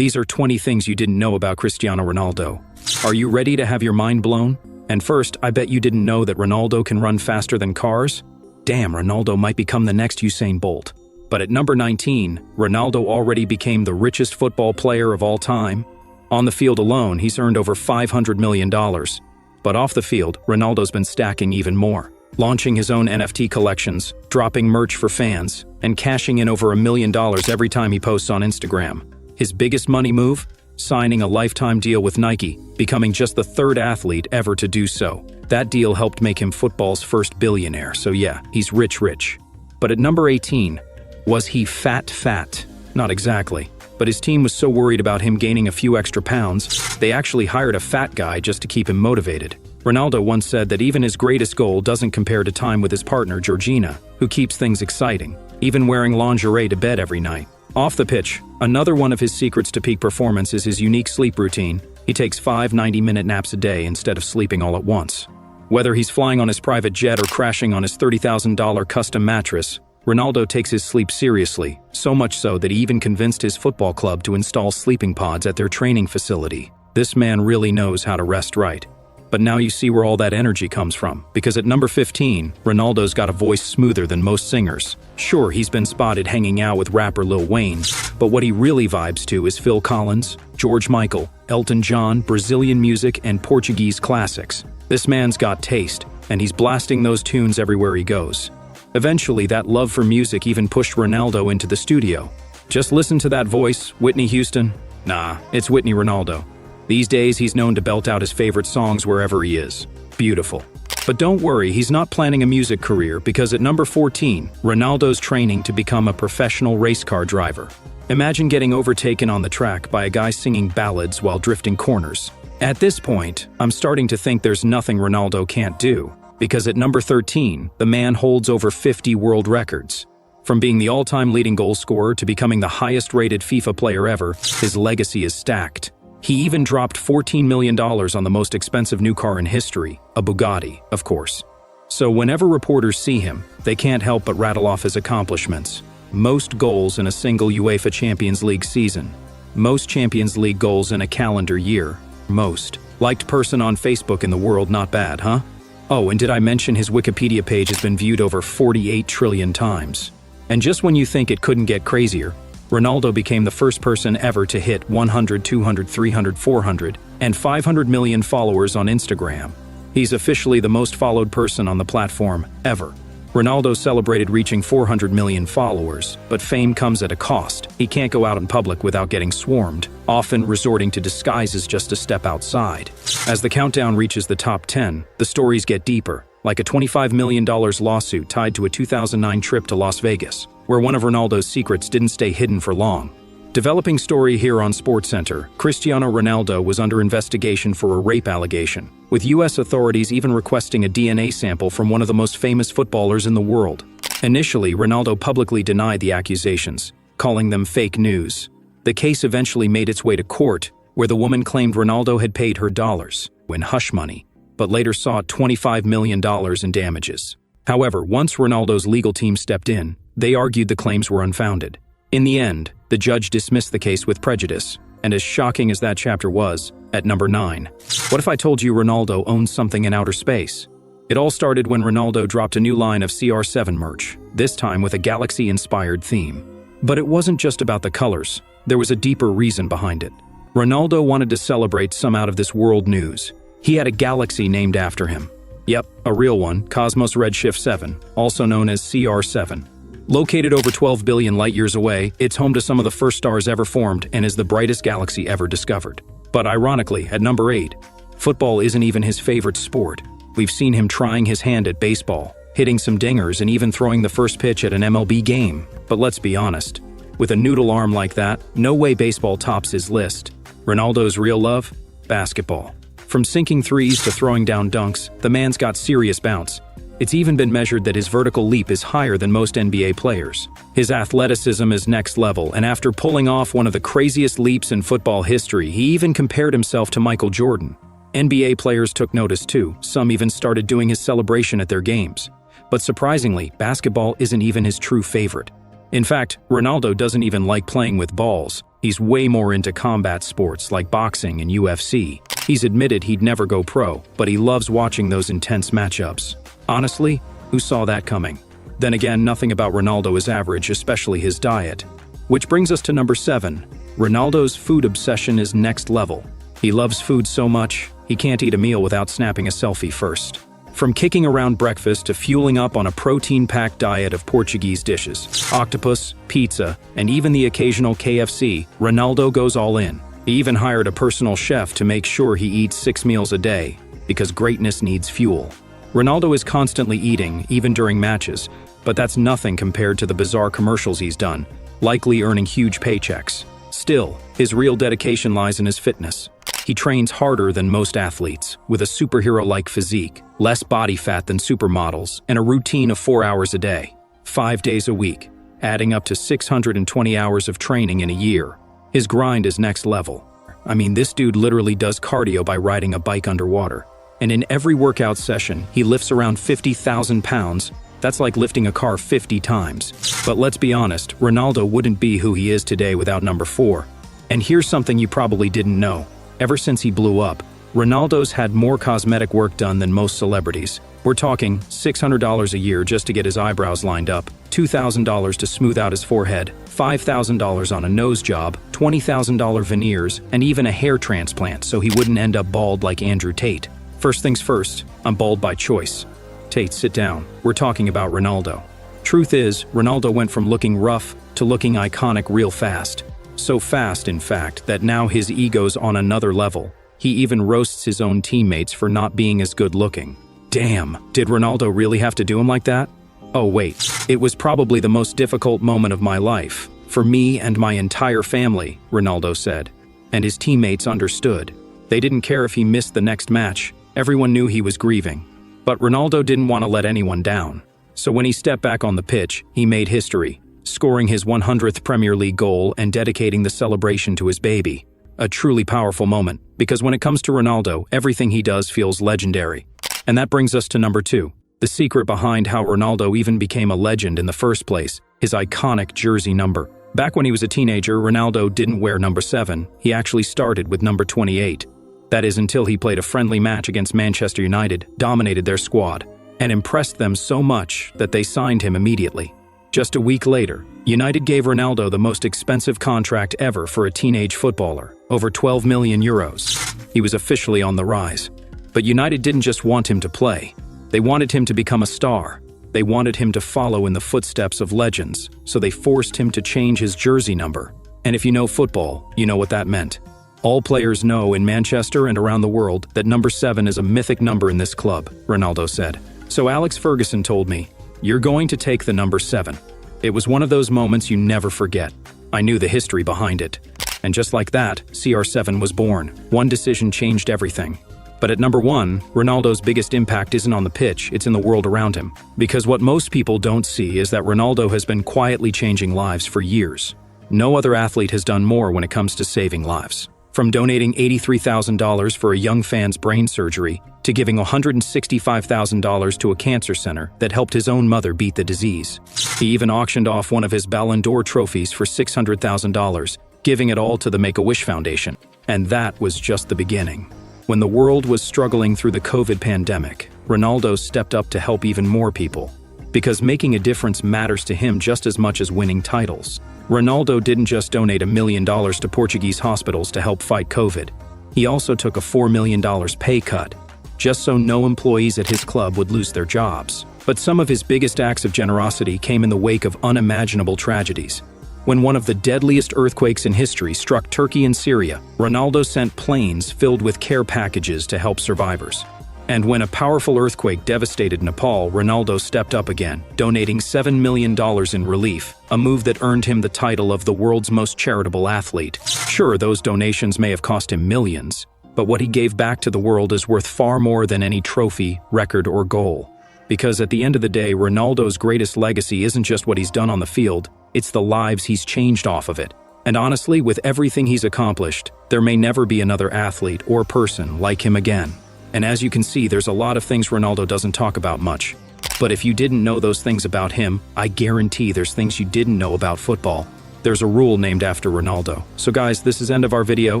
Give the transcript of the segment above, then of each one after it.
These are 20 things you didn't know about Cristiano Ronaldo. Are you ready to have your mind blown? And first, I bet you didn't know that Ronaldo can run faster than cars? Damn, Ronaldo might become the next Usain Bolt. But at number 19, Ronaldo already became the richest football player of all time. On the field alone, he's earned over $500 million. But off the field, Ronaldo's been stacking even more, launching his own NFT collections, dropping merch for fans, and cashing in over $1 million every time he posts on Instagram. His biggest money move? Signing a lifetime deal with Nike, becoming just the third athlete ever to do so. That deal helped make him football's first billionaire, so yeah, he's rich. But at number 18, was he fat? Not exactly. But his team was so worried about him gaining a few extra pounds, they actually hired a fat guy just to keep him motivated. Ronaldo once said that even his greatest goal doesn't compare to time with his partner Georgina, who keeps things exciting, even wearing lingerie to bed every night. Off the pitch, another one of his secrets to peak performance is his unique sleep routine. He takes 5 90-minute naps a day instead of sleeping all at once. Whether he's flying on his private jet or crashing on his $30,000 custom mattress, Ronaldo takes his sleep seriously, so much so that he even convinced his football club to install sleeping pods at their training facility. This man really knows how to rest right. But now you see where all that energy comes from, because at number 15, Ronaldo's got a voice smoother than most singers. Sure, he's been spotted hanging out with rapper Lil Wayne, but what he really vibes to is Phil Collins, George Michael, Elton John, Brazilian music, and Portuguese classics. This man's got taste, and he's blasting those tunes everywhere he goes. Eventually, that love for music even pushed Ronaldo into the studio. Just listen to that voice, Whitney Houston. Nah, it's Whitney Ronaldo. These days, he's known to belt out his favorite songs wherever he is. Beautiful. But don't worry, he's not planning a music career, because at number 14, Ronaldo's training to become a professional race car driver. Imagine getting overtaken on the track by a guy singing ballads while drifting corners. At this point, I'm starting to think there's nothing Ronaldo can't do, because at number 13, the man holds over 50 world records. From being the all-time leading goal scorer to becoming the highest-rated FIFA player ever, his legacy is stacked. He even dropped $14 million on the most expensive new car in history, a Bugatti, of course. So whenever reporters see him, they can't help but rattle off his accomplishments. Most goals in a single UEFA Champions League season. Most Champions League goals in a calendar year. Most. Liked person on Facebook in the world, not bad, huh? Oh, and did I mention his Wikipedia page has been viewed over 48 trillion times? And just when you think it couldn't get crazier, Ronaldo became the first person ever to hit 100, 200, 300, 400, and 500 million followers on Instagram. He's officially the most followed person on the platform ever. Ronaldo celebrated reaching 400 million followers, but fame comes at a cost. He can't go out in public without getting swarmed, often resorting to disguises just to step outside. As the countdown reaches the top 10, the stories get deeper, like a $25 million lawsuit tied to a 2009 trip to Las Vegas, where one of Ronaldo's secrets didn't stay hidden for long. Developing story here on SportsCenter, Cristiano Ronaldo was under investigation for a rape allegation, with U.S. authorities even requesting a DNA sample from one of the most famous footballers in the world. Initially, Ronaldo publicly denied the accusations, calling them fake news. The case eventually made its way to court, where the woman claimed Ronaldo had paid her dollars, in hush money, but later sought $25 million in damages. However, once Ronaldo's legal team stepped in, they argued the claims were unfounded. In the end, the judge dismissed the case with prejudice, and as shocking as that chapter was, at number 9. What if I told you Ronaldo owns something in outer space? It all started when Ronaldo dropped a new line of CR7 merch, this time with a galaxy-inspired theme. But it wasn't just about the colors, there was a deeper reason behind it. Ronaldo wanted to celebrate some out-of-this-world news. He had a galaxy named after him. Yep, a real one, Cosmos Redshift 7, also known as CR7. Located over 12 billion light-years away, it's home to some of the first stars ever formed and is the brightest galaxy ever discovered. But ironically, at number 8, football isn't even his favorite sport. We've seen him trying his hand at baseball, hitting some dingers and even throwing the first pitch at an MLB game. But let's be honest, with a noodle arm like that, no way baseball tops his list. Ronaldo's real love? Basketball. From sinking threes to throwing down dunks, the man's got serious bounce. It's even been measured that his vertical leap is higher than most NBA players. His athleticism is next level, and after pulling off one of the craziest leaps in football history, he even compared himself to Michael Jordan. NBA players took notice too, some even started doing his celebration at their games. But surprisingly, basketball isn't even his true favorite. In fact, Ronaldo doesn't even like playing with balls. He's way more into combat sports like boxing and UFC. He's admitted he'd never go pro, but he loves watching those intense matchups. Honestly, who saw that coming? Then again, nothing about Ronaldo is average, especially his diet. Which brings us to number 7. Ronaldo's food obsession is next level. He loves food so much, he can't eat a meal without snapping a selfie first. From kicking around breakfast to fueling up on a protein-packed diet of Portuguese dishes, octopus, pizza, and even the occasional KFC, Ronaldo goes all in. He even hired a personal chef to make sure he eats 6 meals a day, because greatness needs fuel. Ronaldo is constantly eating, even during matches, but that's nothing compared to the bizarre commercials he's done, likely earning huge paychecks. Still, his real dedication lies in his fitness. He trains harder than most athletes, with a superhero-like physique, less body fat than supermodels, and a routine of 4 hours a day, 5 days a week, adding up to 620 hours of training in a year. His grind is next level. I mean, this dude literally does cardio by riding a bike underwater. And in every workout session, he lifts around 50,000 pounds. That's like lifting a car 50 times. But let's be honest, Ronaldo wouldn't be who he is today without number 4. And here's something you probably didn't know. Ever since he blew up, Ronaldo's had more cosmetic work done than most celebrities. We're talking $600 a year just to get his eyebrows lined up, $2,000 to smooth out his forehead, $5,000 on a nose job, $20,000 veneers, and even a hair transplant so he wouldn't end up bald like Andrew Tate. First things first, I'm bald by choice. Tate, sit down. We're talking about Ronaldo. Truth is, Ronaldo went from looking rough to looking iconic real fast. So fast, in fact, that now his ego's on another level. He even roasts his own teammates for not being as good looking. Damn, did Ronaldo really have to do him like that? Oh wait, it was probably the most difficult moment of my life. For me and my entire family, Ronaldo said. And his teammates understood. They didn't care if he missed the next match. Everyone knew he was grieving. But Ronaldo didn't want to let anyone down. So when he stepped back on the pitch, he made history, scoring his 100th Premier League goal and dedicating the celebration to his baby. A truly powerful moment, because when it comes to Ronaldo, everything he does feels legendary. And that brings us to number 2, the secret behind how Ronaldo even became a legend in the first place, his iconic jersey number. Back when he was a teenager, Ronaldo didn't wear number 7, he actually started with number 28. That is until he played a friendly match against Manchester United, dominated their squad, and impressed them so much that they signed him immediately. Just a week later, United gave Ronaldo the most expensive contract ever for a teenage footballer, over 12 million euros. He was officially on the rise. But United didn't just want him to play. They wanted him to become a star. They wanted him to follow in the footsteps of legends, so they forced him to change his jersey number. And if you know football, you know what that meant. All players know in Manchester and around the world that number 7 is a mythic number in this club, Ronaldo said. So Alex Ferguson told me, "You're going to take the number 7. It was one of those moments you never forget. I knew the history behind it. And just like that, CR7 was born. One decision changed everything. But at number 1, Ronaldo's biggest impact isn't on the pitch, it's in the world around him. Because what most people don't see is that Ronaldo has been quietly changing lives for years. No other athlete has done more when it comes to saving lives. From donating $83,000 for a young fan's brain surgery to giving $165,000 to a cancer center that helped his own mother beat the disease. He even auctioned off one of his Ballon d'Or trophies for $600,000, giving it all to the Make-A-Wish Foundation. And that was just the beginning. When the world was struggling through the COVID pandemic, Ronaldo stepped up to help even more people. Because making a difference matters to him just as much as winning titles. Ronaldo didn't just donate $1 million to Portuguese hospitals to help fight COVID. He also took a $4 million pay cut, just so no employees at his club would lose their jobs. But some of his biggest acts of generosity came in the wake of unimaginable tragedies. When one of the deadliest earthquakes in history struck Turkey and Syria, Ronaldo sent planes filled with care packages to help survivors. And when a powerful earthquake devastated Nepal, Ronaldo stepped up again, donating $7 million in relief, a move that earned him the title of the world's most charitable athlete. Sure, those donations may have cost him millions, but what he gave back to the world is worth far more than any trophy, record, or goal. Because at the end of the day, Ronaldo's greatest legacy isn't just what he's done on the field, it's the lives he's changed off of it. And honestly, with everything he's accomplished, there may never be another athlete or person like him again. And as you can see, there's a lot of things Ronaldo doesn't talk about much. But if you didn't know those things about him, I guarantee there's things you didn't know about football. There's a rule named after Ronaldo. So guys, this is end of our video,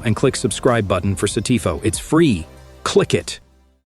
and click subscribe button for Satifo. It's free. Click it.